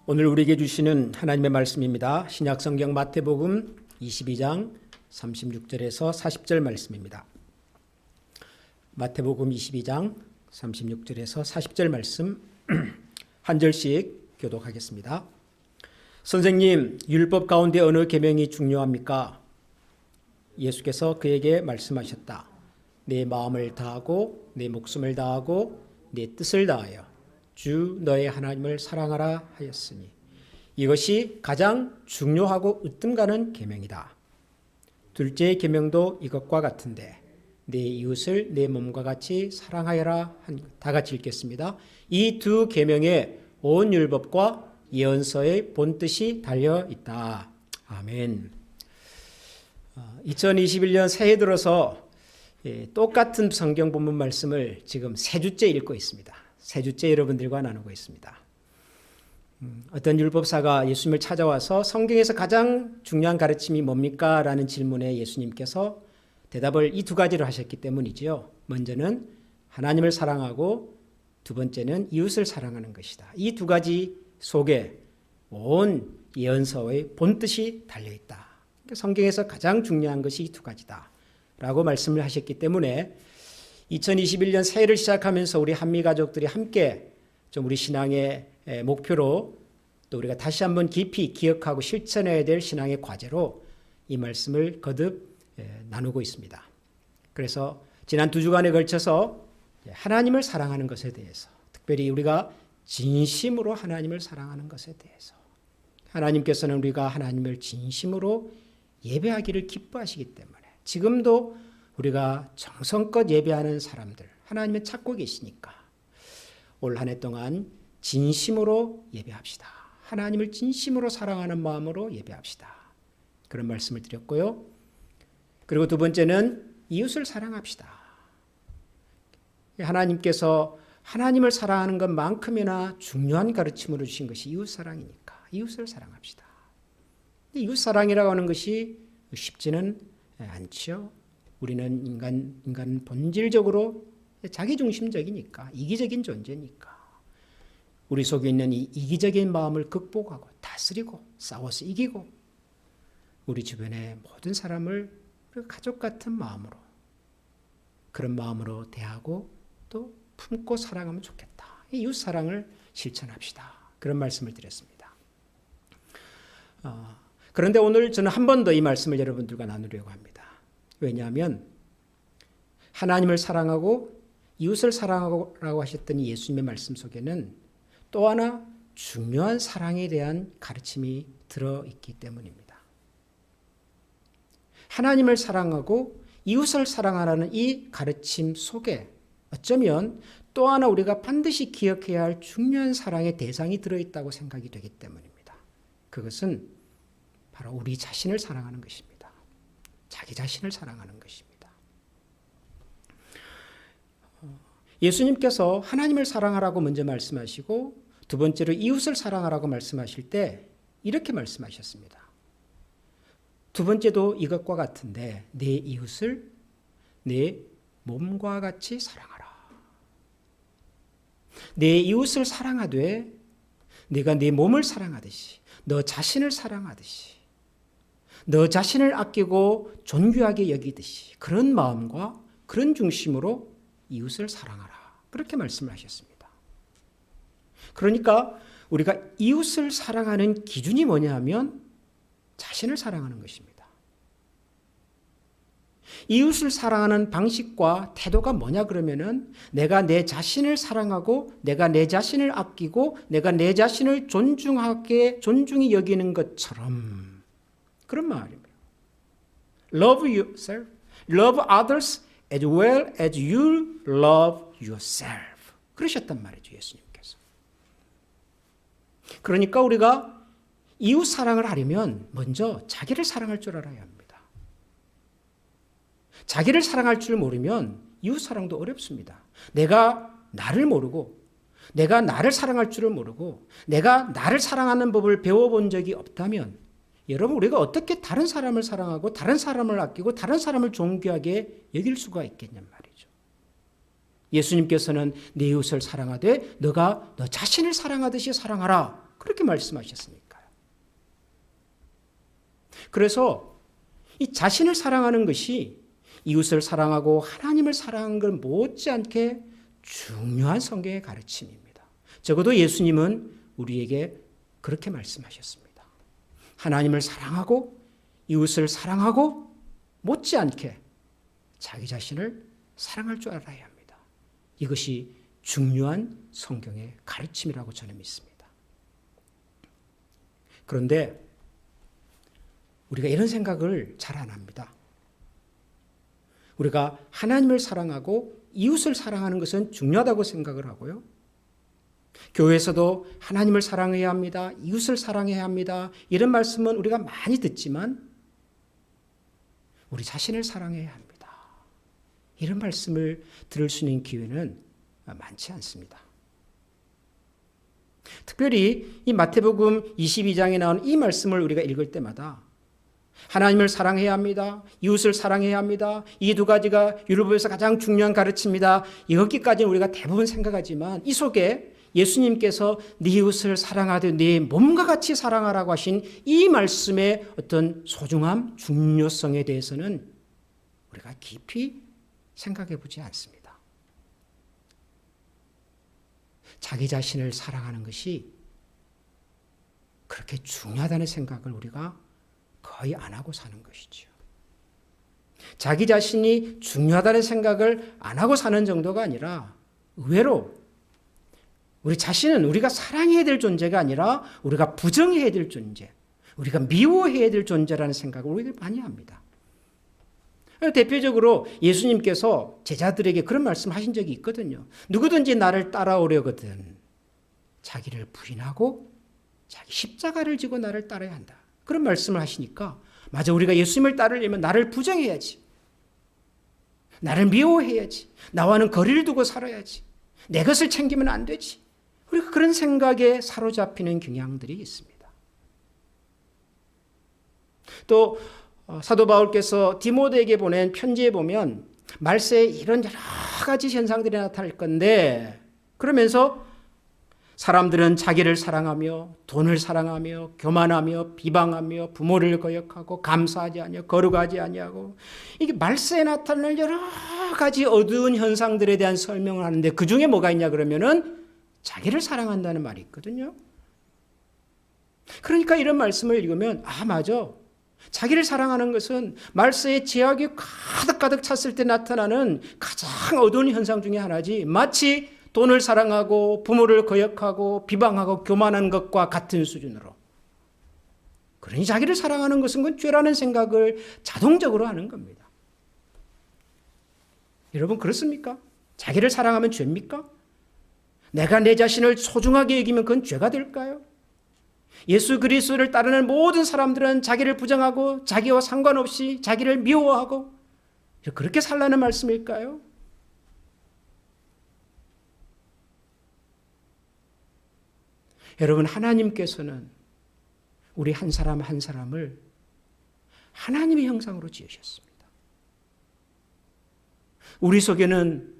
오늘 우리에게 주시는 하나님의 말씀입니다. 신약성경 마태복음 22장 36절에서 40절 말씀입니다. 마태복음 22장 36절에서 40절 말씀 한 절씩 교독하겠습니다. 선생님, 율법 가운데 어느 계명이 중요합니까? 예수께서 그에게 말씀하셨다. 내 마음을 다하고 내 목숨을 다하고 내 뜻을 다하여 주 너의 하나님을 사랑하라 하였으니 이것이 가장 중요하고 으뜸가는 계명이다. 둘째 계명도 이것과 같은데 내 이웃을 내 몸과 같이 사랑하여라. 다 같이 읽겠습니다. 이 두 계명에 온 율법과 예언서의 본뜻이 달려 있다. 아멘. 2021년 새해 들어서 똑같은 성경 본문 말씀을 지금 세 주째 읽고 있습니다. 세 주째 여러분들과 나누고 있습니다. 어떤 율법사가 예수님을 찾아와서 성경에서 가장 중요한 가르침이 뭡니까? 라는 질문에 예수님께서 대답을 이 두 가지로 하셨기 때문이지요. 먼저는 하나님을 사랑하고 두 번째는 이웃을 사랑하는 것이다. 이 두 가지 속에 온 예언서의 본뜻이 달려있다. 그러니까 성경에서 가장 중요한 것이 이 두 가지다 라고 말씀을 하셨기 때문에 2021년 새해를 시작하면서 우리 한미 가족들이 함께 좀 우리 신앙의 목표로 또 우리가 다시 한번 깊이 기억하고 실천해야 될 신앙의 과제로 이 말씀을 거듭 나누고 있습니다. 그래서 지난 두 주간에 걸쳐서 하나님을 사랑하는 것에 대해서, 특별히 우리가 진심으로 하나님을 사랑하는 것에 대해서, 하나님께서는 우리가 하나님을 진심으로 예배하기를 기뻐하시기 때문에 지금도 우리가 정성껏 예배하는 사람들, 하나님을 찾고 계시니까 올 한 해 동안 진심으로 예배합시다. 하나님을 진심으로 사랑하는 마음으로 예배합시다. 그런 말씀을 드렸고요. 그리고 두 번째는 이웃을 사랑합시다. 하나님께서 하나님을 사랑하는 것만큼이나 중요한 가르침으로 주신 것이 이웃사랑이니까 이웃을 사랑합시다. 이웃 사랑이라고 하는 것이 쉽지는 않죠. 우리는 인간 본질적으로 자기중심적이니까, 이기적인 존재니까 우리 속에 있는 이 이기적인 마음을 극복하고 다스리고 싸워서 이기고 우리 주변의 모든 사람을 가족 같은 마음으로, 그런 마음으로 대하고 또 품고 사랑하면 좋겠다. 이웃 사랑을 실천합시다. 그런 말씀을 드렸습니다. 그런데 오늘 저는 한 번 더 이 말씀을 여러분들과 나누려고 합니다. 왜냐하면 하나님을 사랑하고 이웃을 사랑하라고 하셨던 예수님의 말씀 속에는 또 하나 중요한 사랑에 대한 가르침이 들어있기 때문입니다. 하나님을 사랑하고 이웃을 사랑하라는 이 가르침 속에 어쩌면 또 하나 우리가 반드시 기억해야 할 중요한 사랑의 대상이 들어있다고 생각이 되기 때문입니다. 그것은 바로 우리 자신을 사랑하는 것입니다. 자기 자신을 사랑하는 것입니다. 예수님께서 하나님을 사랑하라고 먼저 말씀하시고 두 번째로 이웃을 사랑하라고 말씀하실 때 이렇게 말씀하셨습니다. 두 번째도 이것과 같은데 내 이웃을 내 몸과 같이 사랑하라. 내 이웃을 사랑하되 내가 내 몸을 사랑하듯이, 너 자신을 사랑하듯이, 너 자신을 아끼고 존귀하게 여기듯이 그런 마음과 그런 중심으로 이웃을 사랑하라. 그렇게 말씀을 하셨습니다. 그러니까 우리가 이웃을 사랑하는 기준이 뭐냐 하면 자신을 사랑하는 것입니다. 이웃을 사랑하는 방식과 태도가 뭐냐 그러면은 내가 내 자신을 사랑하고 내가 내 자신을 아끼고 내가 내 자신을 존중히 여기는 것처럼 그런 말입니다. Love yourself, love others as well as you love yourself. 그러셨단 말이죠, 예수님께서. 그러니까 우리가 이웃 사랑을 하려면 먼저 자기를 사랑할 줄 알아야 합니다. 자기를 사랑할 줄 모르면 이웃 사랑도 어렵습니다. 내가 나를 모르고 내가 나를 사랑할 줄을 모르고 내가 나를 사랑하는 법을 배워본 적이 없다면 여러분, 우리가 어떻게 다른 사람을 사랑하고 다른 사람을 아끼고 다른 사람을 존귀하게 여길 수가 있겠냔 말이죠. 예수님께서는 내 이웃을 사랑하되 너가 너 자신을 사랑하듯이 사랑하라. 그렇게 말씀하셨으니까요. 그래서 이 자신을 사랑하는 것이 이웃을 사랑하고 하나님을 사랑하는 걸 못지않게 중요한 성경의 가르침입니다. 적어도 예수님은 우리에게 그렇게 말씀하셨습니다. 하나님을 사랑하고 이웃을 사랑하고 못지않게 자기 자신을 사랑할 줄 알아야 합니다. 이것이 중요한 성경의 가르침이라고 저는 믿습니다. 그런데 우리가 이런 생각을 잘 안 합니다. 우리가 하나님을 사랑하고 이웃을 사랑하는 것은 중요하다고 생각을 하고요. 교회에서도 하나님을 사랑해야 합니다. 이웃을 사랑해야 합니다. 이런 말씀은 우리가 많이 듣지만 우리 자신을 사랑해야 합니다. 이런 말씀을 들을 수 있는 기회는 많지 않습니다. 특별히 이 마태복음 22장에 나온 이 말씀을 우리가 읽을 때마다 하나님을 사랑해야 합니다. 이웃을 사랑해야 합니다. 이 두 가지가 율법에서 가장 중요한 가르침입니다. 여기까지는 우리가 대부분 생각하지만 이 속에 예수님께서 네 이웃을 사랑하되 네 몸과 같이 사랑하라고 하신 이 말씀의 어떤 소중함, 중요성에 대해서는 우리가 깊이 생각해 보지 않습니다. 자기 자신을 사랑하는 것이 그렇게 중요하다는 생각을 우리가 거의 안 하고 사는 것이죠. 자기 자신이 중요하다는 생각을 안 하고 사는 정도가 아니라 의외로 우리 자신은 우리가 사랑해야 될 존재가 아니라 우리가 부정해야 될 존재, 우리가 미워해야 될 존재라는 생각을 우리가 많이 합니다. 대표적으로 예수님께서 제자들에게 그런 말씀하신 적이 있거든요. 누구든지 나를 따라오려거든 자기를 부인하고 자기 십자가를 지고 나를 따라야 한다. 그런 말씀을 하시니까 맞아, 우리가 예수님을 따르려면 나를 부정해야지. 나를 미워해야지. 나와는 거리를 두고 살아야지. 내 것을 챙기면 안 되지. 우리가 그런 생각에 사로잡히는 경향들이 있습니다. 또 사도 바울께서 디모데에게 보낸 편지에 보면 말세에 이런 여러 가지 현상들이 나타날 건데 그러면서 사람들은 자기를 사랑하며 돈을 사랑하며 교만하며 비방하며 부모를 거역하고 감사하지 아니하고 거룩하지 아니하고 이게 말세에 나타날 여러 가지 어두운 현상들에 대한 설명을 하는데 그중에 뭐가 있냐 그러면은 자기를 사랑한다는 말이 있거든요. 그러니까 이런 말씀을 읽으면 아 맞아. 자기를 사랑하는 것은 말세에 죄악이 가득가득 찼을 때 나타나는 가장 어두운 현상 중에 하나지 마치 돈을 사랑하고 부모를 거역하고 비방하고 교만한 것과 같은 수준으로. 그러니 자기를 사랑하는 것은 그건 죄라는 생각을 자동적으로 하는 겁니다. 여러분 그렇습니까? 자기를 사랑하면 죄입니까? 내가 내 자신을 소중하게 여기면 그건 죄가 될까요? 예수 그리스도를 따르는 모든 사람들은 자기를 부정하고 자기와 상관없이 자기를 미워하고 그렇게 살라는 말씀일까요? 여러분 하나님께서는 우리 한 사람 한 사람을 하나님의 형상으로 지으셨습니다. 우리 속에는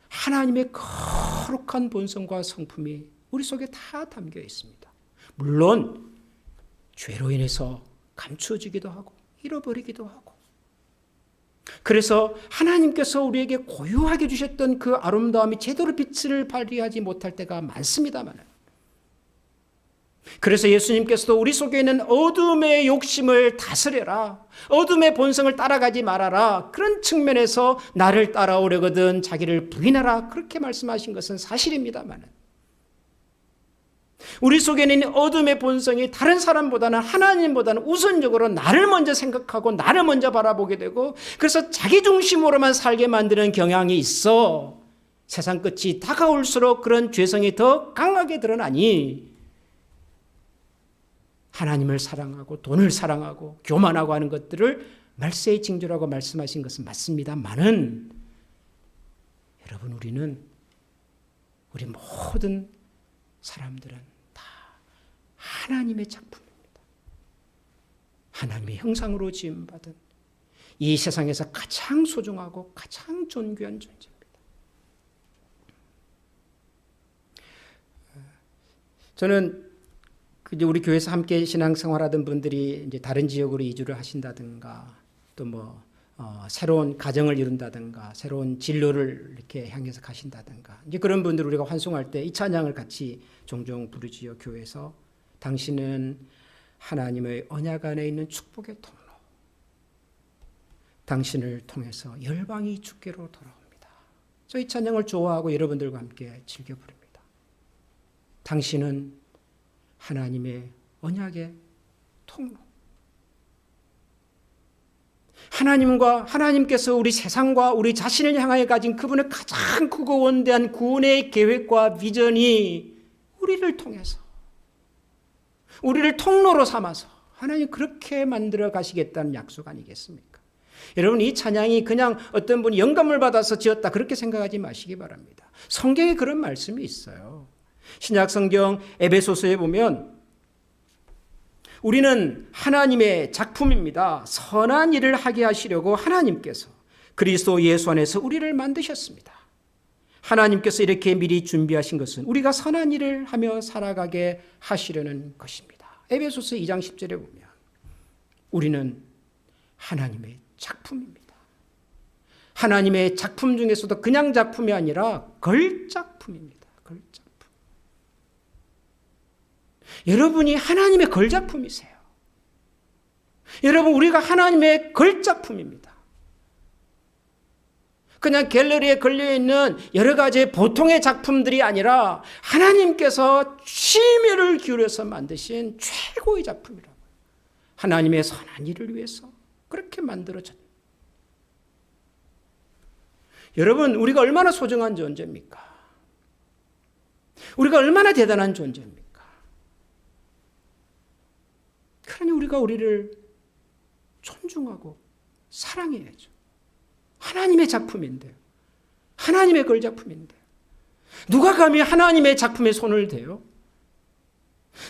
하나님의 거룩한 본성과 성품이 우리 속에 다 담겨 있습니다. 물론 죄로 인해서 감추어지기도 하고 잃어버리기도 하고 그래서 하나님께서 우리에게 고유하게 주셨던 그 아름다움이 제대로 빛을 발휘하지 못할 때가 많습니다만 그래서 예수님께서도 우리 속에 있는 어둠의 욕심을 다스려라. 어둠의 본성을 따라가지 말아라. 그런 측면에서 나를 따라오려거든 자기를 부인하라. 그렇게 말씀하신 것은 사실입니다만 우리 속에 있는 어둠의 본성이 다른 사람보다는 하나님보다는 우선적으로 나를 먼저 생각하고 나를 먼저 바라보게 되고 그래서 자기 중심으로만 살게 만드는 경향이 있어 세상 끝이 다가올수록 그런 죄성이 더 강하게 드러나니 하나님을 사랑하고 돈을 사랑하고 교만하고 하는 것들을 말세의 징조라고 말씀하신 것은 맞습니다만은 여러분 우리 모든 사람들은 다 하나님의 작품입니다. 하나님의 형상으로 지음받은 이 세상에서 가장 소중하고 가장 존귀한 존재입니다. 저는 이제 우리 교회에서 함께 신앙생활하던 분들이 이제 다른 지역으로 이주를 하신다든가 또 새로운 가정을 이룬다든가 새로운 진로를 이렇게 향해서 가신다든가 이제 그런 분들 우리가 환송할 때 이 찬양을 같이 종종 부르지요. 교회에서 당신은 하나님의 언약 안에 있는 축복의 통로, 당신을 통해서 열방이 주께로 돌아옵니다. 저 이 찬양을 좋아하고 여러분들과 함께 즐겨 부릅니다. 당신은 하나님의 언약의 통로. 하나님께서 우리 세상과 우리 자신을 향하여 가진 그분의 가장 크고 원대한 구원의 계획과 비전이 우리를 통해서, 우리를 통로로 삼아서 하나님 그렇게 만들어 가시겠다는 약속 아니겠습니까? 여러분, 이 찬양이 그냥 어떤 분이 영감을 받아서 지었다 그렇게 생각하지 마시기 바랍니다. 성경에 그런 말씀이 있어요. 신약 성경 에베소서에 보면 우리는 하나님의 작품입니다. 선한 일을 하게 하시려고 하나님께서 그리스도 예수 안에서 우리를 만드셨습니다. 하나님께서 이렇게 미리 준비하신 것은 우리가 선한 일을 하며 살아가게 하시려는 것입니다. 에베소서 2장 10절에 보면 우리는 하나님의 작품입니다. 하나님의 작품 중에서도 그냥 작품이 아니라 걸작품입니다. 걸작품. 여러분이 하나님의 걸작품이세요. 여러분, 우리가 하나님의 걸작품입니다. 그냥 갤러리에 걸려있는 여러 가지 보통의 작품들이 아니라 하나님께서 심혈을 기울여서 만드신 최고의 작품이라고요. 하나님의 선한 일을 위해서 그렇게 만들어졌다. 여러분, 우리가 얼마나 소중한 존재입니까? 우리가 얼마나 대단한 존재입니까? 그러니 우리가 우리를 존중하고 사랑해야죠. 하나님의 작품인데요. 하나님의 걸작품인데요. 누가 감히 하나님의 작품에 손을 대요?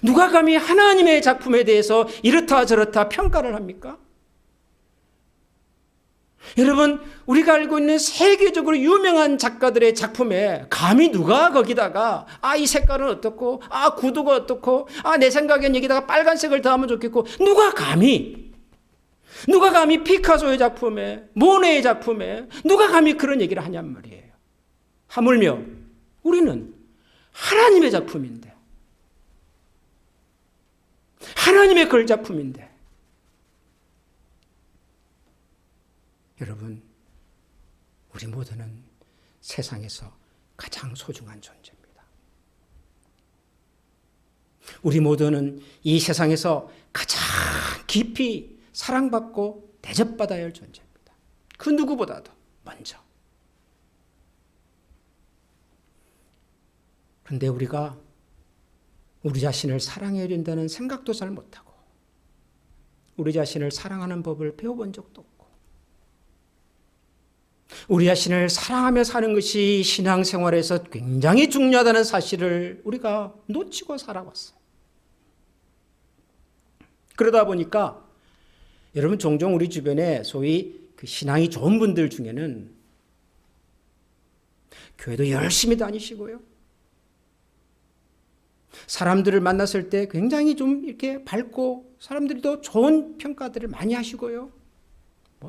누가 감히 하나님의 작품에 대해서 이렇다 저렇다 평가를 합니까? 여러분, 우리가 알고 있는 세계적으로 유명한 작가들의 작품에 감히 누가 거기다가 이 색깔은 어떻고 구도가 어떻고 내 생각엔 여기다가 빨간색을 더하면 좋겠고 누가 감히 피카소의 작품에 모네의 작품에 누가 감히 그런 얘기를 하냔 말이에요. 하물며 우리는 하나님의 작품인데, 하나님의 걸작품인데, 여러분, 우리 모두는 세상에서 가장 소중한 존재입니다. 우리 모두는 이 세상에서 가장 깊이 사랑받고 대접받아야 할 존재입니다. 그 누구보다도 먼저. 그런데 우리가 우리 자신을 사랑해야 된다는 생각도 잘 못하고 우리 자신을 사랑하는 법을 배워본 적도 없고 우리 자신을 사랑하며 사는 것이 신앙생활에서 굉장히 중요하다는 사실을 우리가 놓치고 살아왔어요. 그러다 보니까 여러분, 종종 우리 주변에 소위 그 신앙이 좋은 분들 중에는 교회도 열심히 다니시고요. 사람들을 만났을 때 굉장히 좀 이렇게 밝고 사람들도 좋은 평가들을 많이 하시고요.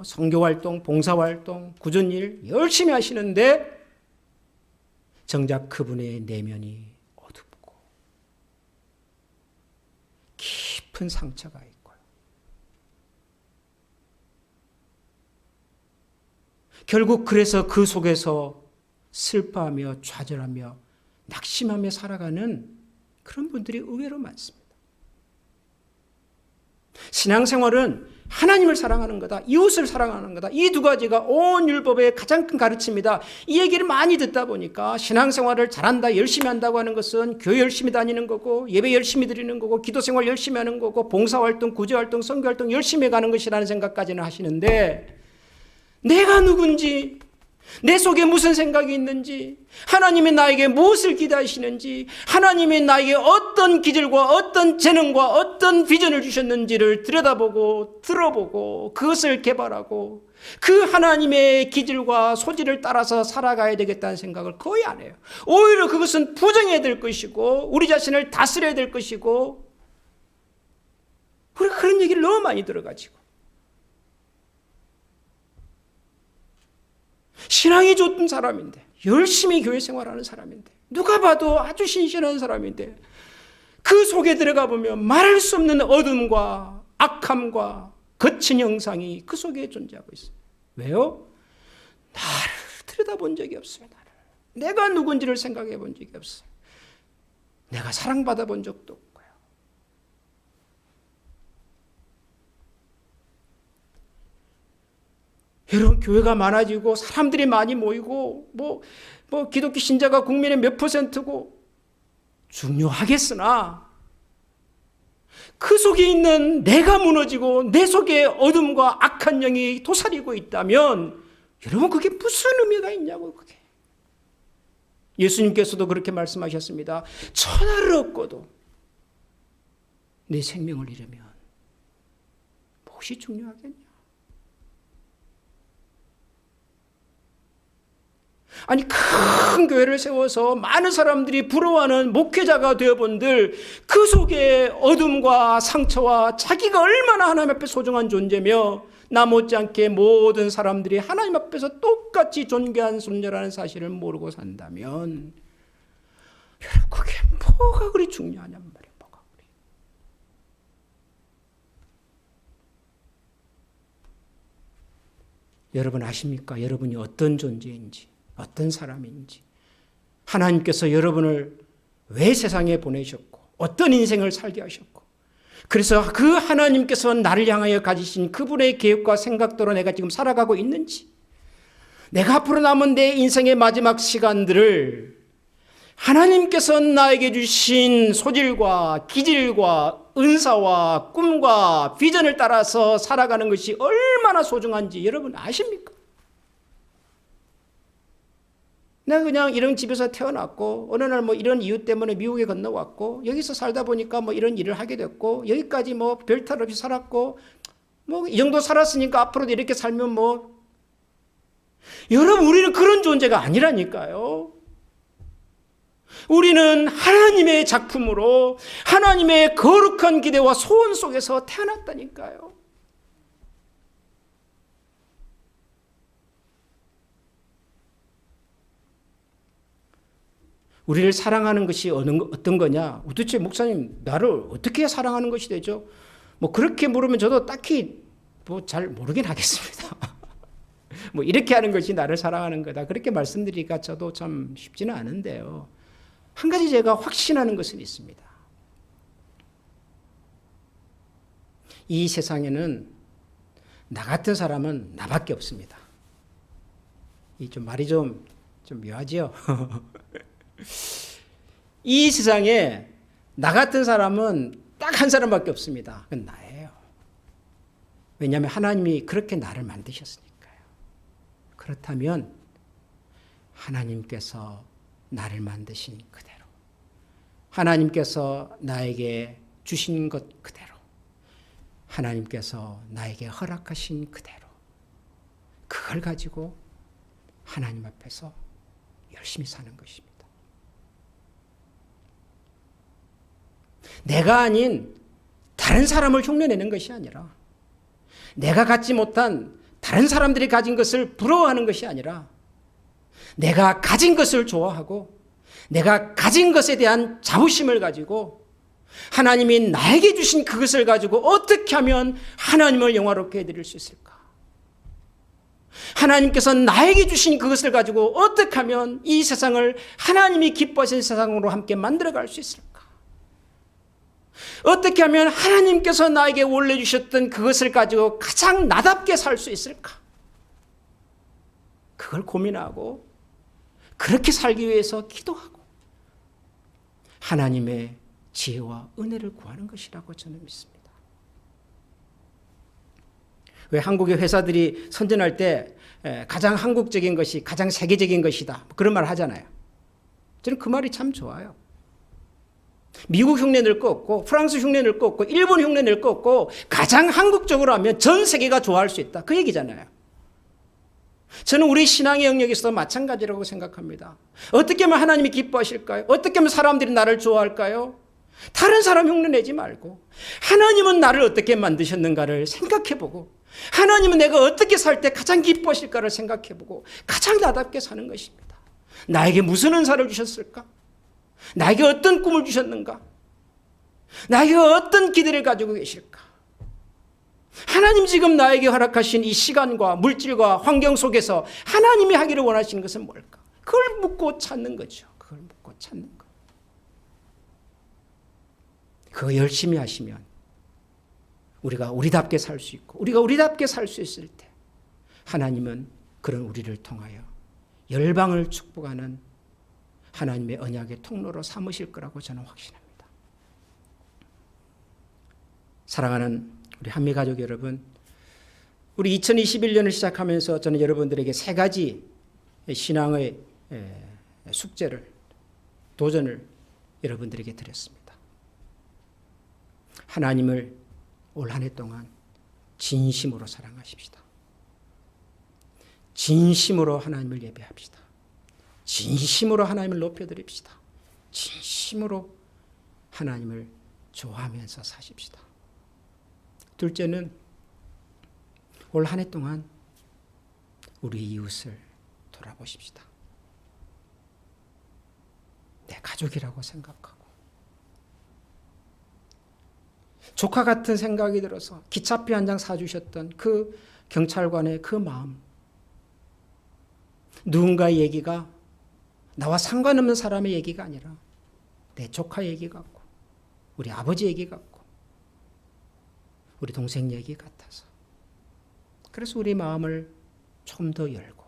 선교활동, 봉사활동, 굳은 일 열심히 하시는데 정작 그분의 내면이 어둡고 깊은 상처가 있고요. 결국 그래서 그 속에서 슬퍼하며 좌절하며 낙심하며 살아가는 그런 분들이 의외로 많습니다. 신앙생활은 하나님을 사랑하는 거다, 이웃을 사랑하는 거다. 이 두 가지가 온 율법의 가장 큰 가르침이다. 이 얘기를 많이 듣다 보니까 신앙생활을 잘한다, 열심히 한다고 하는 것은 교회 열심히 다니는 거고 예배 열심히 드리는 거고 기도생활 열심히 하는 거고 봉사활동, 구제활동, 선교활동 열심히 가는 것이라는 생각까지는 하시는데 내가 누군지, 내 속에 무슨 생각이 있는지, 하나님이 나에게 무엇을 기대하시는지, 하나님이 나에게 어떤 기질과 어떤 재능과 어떤 비전을 주셨는지를 들여다보고 들어보고 그것을 개발하고 그 하나님의 기질과 소질을 따라서 살아가야 되겠다는 생각을 거의 안 해요. 오히려 그것은 부정해야 될 것이고 우리 자신을 다스려야 될 것이고 우리가 그런 얘기를 너무 많이 들어가지고. 신앙이 좋은 사람인데, 열심히 교회 생활하는 사람인데, 누가 봐도 아주 신실한 사람인데, 그 속에 들어가 보면 말할 수 없는 어둠과 악함과 거친 형상이 그 속에 존재하고 있어요. 왜요? 나를 들여다본 적이 없어요. 나를. 내가 누군지를 생각해 본 적이 없어요. 내가 사랑받아 본 적도 없고요. 여러분, 교회가 많아지고 사람들이 많이 모이고 뭐 기독교 신자가 국민의 몇 %고 중요하겠으나 그 속에 있는 내가 무너지고 내 속에 어둠과 악한 영이 도사리고 있다면 여러분, 그게 무슨 의미가 있냐고. 그게 예수님께서도 그렇게 말씀하셨습니다. 천하를 얻고도 내 생명을 잃으면 무엇이 중요하겠냐. 아니, 큰 교회를 세워서 많은 사람들이 부러워하는 목회자가 되어본들 그 속에 어둠과 상처와 자기가 얼마나 하나님 앞에 소중한 존재며 나 못지않게 모든 사람들이 하나님 앞에서 똑같이 존귀한 존재라는 사실을 모르고 산다면 여러분, 그게 뭐가 그리 중요하냔 말이에요. 뭐가 그리. 여러분 아십니까? 여러분이 어떤 존재인지, 어떤 사람인지, 하나님께서 여러분을 왜 세상에 보내셨고 어떤 인생을 살게 하셨고, 그래서 그 하나님께서 나를 향하여 가지신 그분의 계획과 생각대로 내가 지금 살아가고 있는지, 내가 앞으로 남은 내 인생의 마지막 시간들을 하나님께서 나에게 주신 소질과 기질과 은사와 꿈과 비전을 따라서 살아가는 것이 얼마나 소중한지 여러분 아십니까? 내가 그냥 이런 집에서 태어났고 어느 날 뭐 이런 이유 때문에 미국에 건너왔고 여기서 살다 보니까 뭐 이런 일을 하게 됐고 여기까지 뭐 별탈 없이 살았고 뭐 이 정도 살았으니까 앞으로도 이렇게 살면 뭐, 여러분 우리는 그런 존재가 아니라니까요. 우리는 하나님의 작품으로 하나님의 거룩한 기대와 소원 속에서 태어났다니까요. 우리를 사랑하는 것이 어떤 거냐? 도대체 목사님, 나를 어떻게 사랑하는 것이 되죠? 뭐 그렇게 물으면 저도 딱히 뭐 잘 모르긴 하겠습니다. 뭐 이렇게 하는 것이 나를 사랑하는 거다, 그렇게 말씀드리기가 저도 참 쉽지는 않은데요. 한 가지 제가 확신하는 것은 있습니다. 이 세상에는 나 같은 사람은 나밖에 없습니다. 이 좀 말이 좀 묘하지요? 이 세상에 나 같은 사람은 딱 한 사람밖에 없습니다. 그건 나예요. 왜냐하면 하나님이 그렇게 나를 만드셨으니까요. 그렇다면 하나님께서 나를 만드신 그대로, 하나님께서 나에게 주신 것 그대로, 하나님께서 나에게 허락하신 그대로, 그걸 가지고 하나님 앞에서 열심히 사는 것입니다. 내가 아닌 다른 사람을 흉내내는 것이 아니라, 내가 갖지 못한 다른 사람들이 가진 것을 부러워하는 것이 아니라, 내가 가진 것을 좋아하고 내가 가진 것에 대한 자부심을 가지고 하나님이 나에게 주신 그것을 가지고 어떻게 하면 하나님을 영화롭게 해드릴 수 있을까? 하나님께서 나에게 주신 그것을 가지고 어떻게 하면 이 세상을 하나님이 기뻐하시는 세상으로 함께 만들어갈 수 있을까? 어떻게 하면 하나님께서 나에게 원래 주셨던 그것을 가지고 가장 나답게 살 수 있을까? 그걸 고민하고 그렇게 살기 위해서 기도하고 하나님의 지혜와 은혜를 구하는 것이라고 저는 믿습니다. 왜 한국의 회사들이 선전할 때 가장 한국적인 것이 가장 세계적인 것이다, 그런 말 하잖아요. 저는 그 말이 참 좋아요. 미국 흉내 낼 거 없고 프랑스 흉내 낼 거 없고 일본 흉내 낼 거 없고 가장 한국적으로 하면 전 세계가 좋아할 수 있다, 그 얘기잖아요. 저는 우리 신앙의 영역에서도 마찬가지라고 생각합니다. 어떻게 하면 하나님이 기뻐하실까요? 어떻게 하면 사람들이 나를 좋아할까요? 다른 사람 흉내내지 말고 하나님은 나를 어떻게 만드셨는가를 생각해보고 하나님은 내가 어떻게 살 때 가장 기뻐하실까를 생각해보고 가장 나답게 사는 것입니다. 나에게 무슨 은사를 주셨을까? 나에게 어떤 꿈을 주셨는가? 나에게 어떤 기대를 가지고 계실까? 하나님 지금 나에게 허락하신 이 시간과 물질과 환경 속에서 하나님이 하기를 원하시는 것은 뭘까? 그걸 묻고 찾는 거죠. 그걸 묻고 찾는 거. 그거 열심히 하시면 우리가 우리답게 살 수 있고 우리가 우리답게 살 수 있을 때 하나님은 그런 우리를 통하여 열방을 축복하는 하나님의 언약의 통로로 삼으실 거라고 저는 확신합니다. 사랑하는 우리 한미가족 여러분, 우리 2021년을 시작하면서 저는 여러분들에게 세 가지 신앙의 숙제를, 도전을 여러분들에게 드렸습니다. 하나님을 올 한 해 동안 진심으로 사랑하십시다. 진심으로 하나님을 예배합시다. 진심으로 하나님을 높여드립시다. 진심으로 하나님을 좋아하면서 사십시다. 둘째는 올 한 해 동안 우리 이웃을 돌아보십시다. 내 가족이라고 생각하고 조카 같은 생각이 들어서 기차표 한 장 사주셨던 그 경찰관의 그 마음, 누군가의 얘기가 나와 상관없는 사람의 얘기가 아니라 내 조카 얘기 같고 우리 아버지 얘기 같고 우리 동생 얘기 같아서, 그래서 우리 마음을 좀 더 열고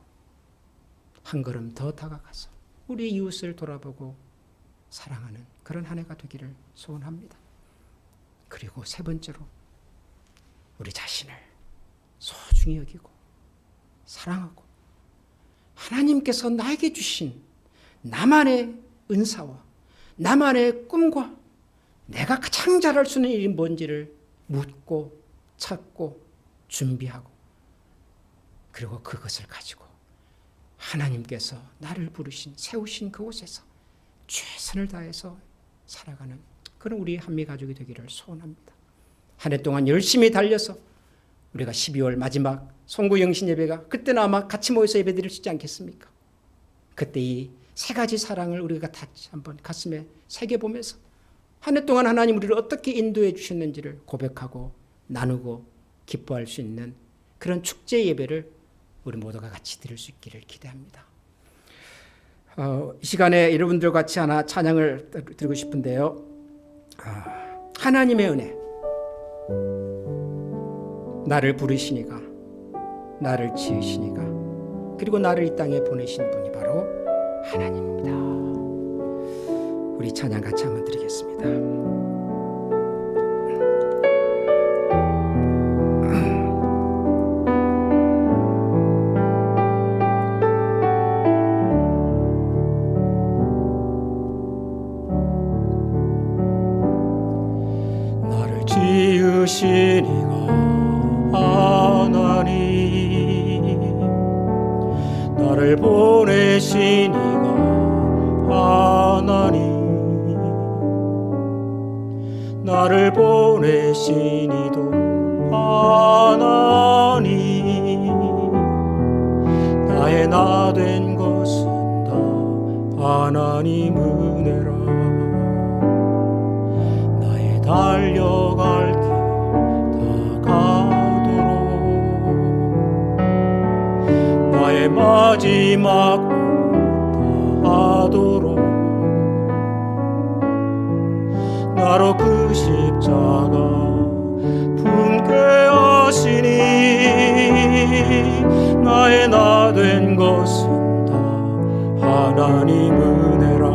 한 걸음 더 다가가서 우리 이웃을 돌아보고 사랑하는 그런 한 해가 되기를 소원합니다. 그리고 세 번째로 우리 자신을 소중히 여기고 사랑하고 하나님께서 나에게 주신 나만의 은사와 나만의 꿈과 내가 가장 잘할 수 있는 일이 뭔지를 묻고 찾고 준비하고, 그리고 그것을 가지고 하나님께서 나를 부르신 세우신 그곳에서 최선을 다해서 살아가는 그런 우리 한미가족이 되기를 소원합니다. 한 해 동안 열심히 달려서 우리가 12월 마지막 송구영신 예배가, 그때는 아마 같이 모여서 예배 드릴 수 있지 않겠습니까? 그때 이 세 가지 사랑을 우리가 다시 한번 가슴에 새겨보면서 한 해 동안 하나님 우리를 어떻게 인도해 주셨는지를 고백하고 나누고 기뻐할 수 있는 그런 축제 예배를 우리 모두가 같이 드릴 수 있기를 기대합니다. 이 시간에 여러분들과 같이 하나 찬양을 드리고 싶은데요. 하나님의 은혜, 나를 부르시니가, 나를 지으시니가, 그리고 나를 이 땅에 보내신 분이 바로 하나님입니다. 우리 찬양 같이 한번 드리겠습니다. 나를 지으시니가 하나님, 나를 보내시니가 하나님, 나를 보내시니도 하나님, 나의 나 된 것은 다 하나님 은혜라. 나의 달려갈 길 다 가도록 나의 마지막 하도록 나로 그 십자가 품게 하시니 나의 나 된 것은 다 하나님 은혜라.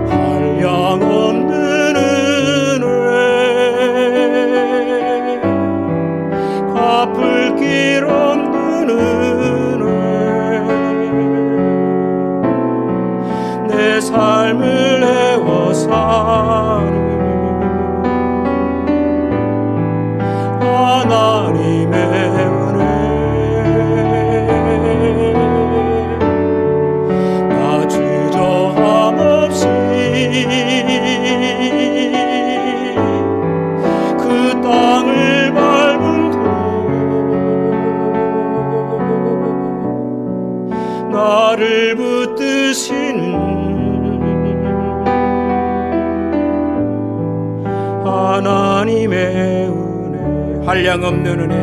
한량없는 은혜, 갚을 길 없는 은혜, 내 삶을 내어 사는 하나님의 은혜. 하나님의 은혜, 한량없는 은혜,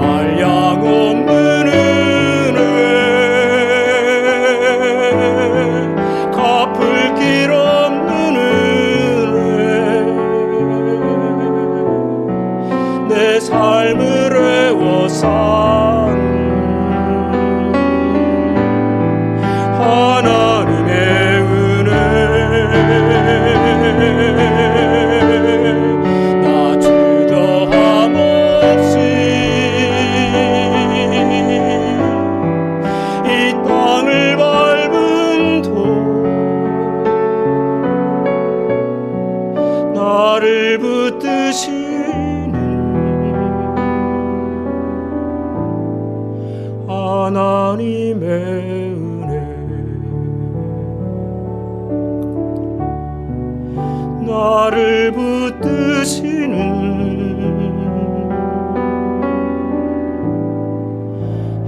한량없는 은혜, 갚을 길 없는 은혜, 내 삶을 애워싼 하나님의 은혜, 나 주저함 없이 이 땅을 밟은 도 나를 붙드시는 하나님의 은혜, 나를 붙드시는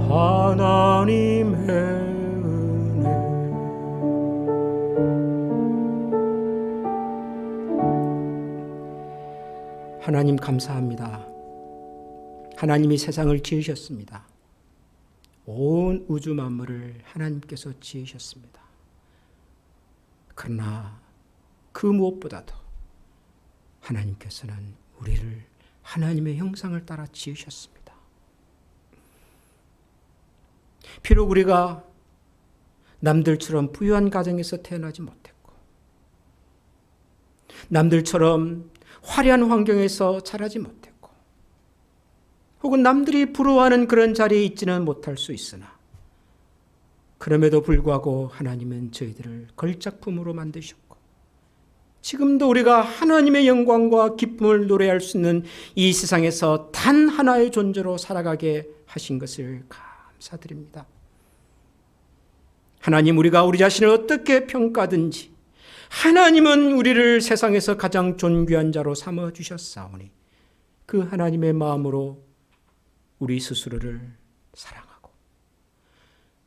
하나님의 은혜. 하나님 감사합니다. 하나님이 세상을 지으셨습니다. 온 우주 만물을 하나님께서 지으셨습니다. 그러나 그 무엇보다도 하나님께서는 우리를 하나님의 형상을 따라 지으셨습니다. 비록 우리가 남들처럼 부유한 가정에서 태어나지 못했고, 남들처럼 화려한 환경에서 자라지 못했고, 혹은 남들이 부러워하는 그런 자리에 있지는 못할 수 있으나, 그럼에도 불구하고 하나님은 저희들을 걸작품으로 만드셨고, 지금도 우리가 하나님의 영광과 기쁨을 노래할 수 있는 이 세상에서 단 하나의 존재로 살아가게 하신 것을 감사드립니다. 하나님, 우리가 우리 자신을 어떻게 평가든지 하나님은 우리를 세상에서 가장 존귀한 자로 삼아주셨사오니 그 하나님의 마음으로 우리 스스로를 사랑하고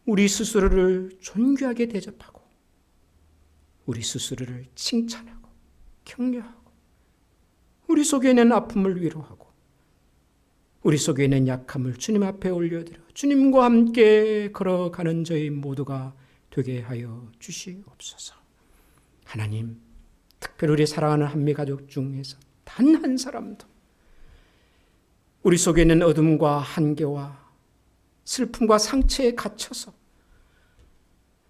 우리 스스로를 존귀하게 대접하고 우리 스스로를 칭찬하고 격려하고 우리 속에 있는 아픔을 위로하고 우리 속에 있는 약함을 주님 앞에 올려드려 주님과 함께 걸어가는 저희 모두가 되게 하여 주시옵소서. 하나님, 특별히 우리 사랑하는 한미가족 중에서 단 한 사람도 우리 속에 있는 어둠과 한계와 슬픔과 상처에 갇혀서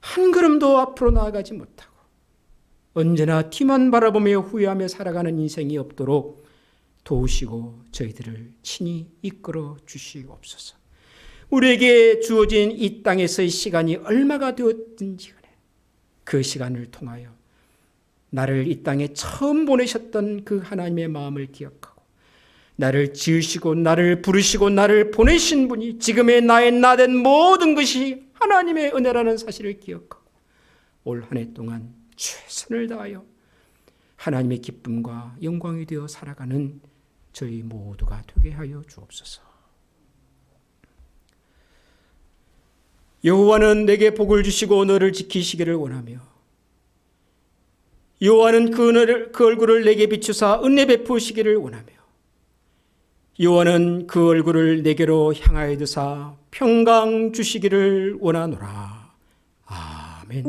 한 걸음도 앞으로 나아가지 못하고 언제나 뒤만 바라보며 후회하며 살아가는 인생이 없도록 도우시고 저희들을 친히 이끌어 주시옵소서. 우리에게 주어진 이 땅에서의 시간이 얼마가 되었든지 간에 그 시간을 통하여 나를 이 땅에 처음 보내셨던 그 하나님의 마음을 기억하고 나를 지으시고 나를 부르시고 나를 보내신 분이 지금의 나의 나된 모든 것이 하나님의 은혜라는 사실을 기억하고 올 한 해 동안 최선을 다하여 하나님의 기쁨과 영광이 되어 살아가는 저희 모두가 되게 하여 주옵소서. 여호와는 내게 복을 주시고 너를 지키시기를 원하며 여호와는 그 얼굴을 내게 비추사 은혜 베푸시기를 원하며 여호와는 그 얼굴을 내게로 향하여 드사 평강 주시기를 원하노라. 아멘.